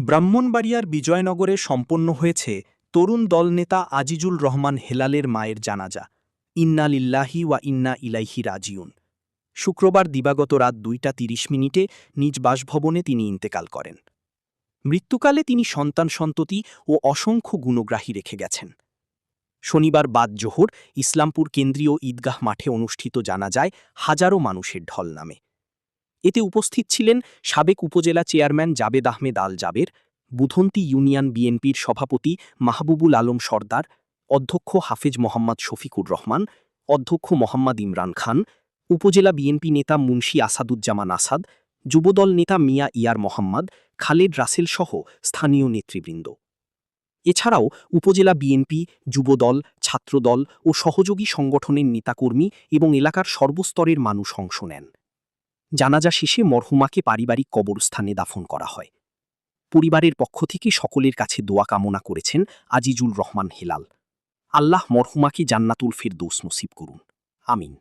ব্রাহ্মণবাড়িয়ার বিজয়নগরে সম্পন্ন হয়েছে তরুণ দলনেতা আজিজুল রহমান হেলালের মায়ের জানাজা। ইন্না লিল্লাহি ওয়া ইন্না ইলাইহি রাজিউন। শুক্রবার দিবাগত রাত 2:30 নিজ বাসভবনে তিনি ইন্তেকাল করেন। মৃত্যুকালে তিনি সন্তান-সন্ততি ও অসংখ্য গুণগ্রাহী রেখে গেছেন। শনিবার বাদ জোহর ইসলামপুর কেন্দ্রীয় ঈদগাহ মাঠে অনুষ্ঠিত জানাজায় হাজারো মানুষের ঢল নামে। এতে উপস্থিত ছিলেন সাবেক উপজেলা চেয়ারম্যান জাবেদ আহমেদ আল জাবের, বুধন্তি ইউনিয়ন বিএনপির সভাপতি মাহবুবুল আলম সরদার, অধ্যক্ষ হাফেজ মোহাম্মদ শফিকুর রহমান, অধ্যক্ষ মোহাম্মদ ইমরান খান, উপজেলা বিএনপি নেতা মুন্সি আসাদুজ্জামান আসাদ, যুবদল নেতা মিয়া ইয়ার মোহাম্মদ, খালেদ রাসেল সহ স্থানীয় নেতৃবৃন্দ। এছাড়াও উপজেলা বিএনপি, যুবদল, ছাত্রদল ও সহযোগী সংগঠনের নেতাকর্মী এবং এলাকার সর্বস্তরের মানুষ অংশ নেন। জানাজা শেষে মরহুমাকে পারিবারিক কবরস্থানে দাফন করা হয়। পরিবারের পক্ষ থেকে সকলের কাছে দোয়া কামনা করেছেন আজিজুল রহমান হেলাল। আল্লাহ মরহুমাকে জান্নাতুল ফেরদৌস নসিব করুন। আমিন।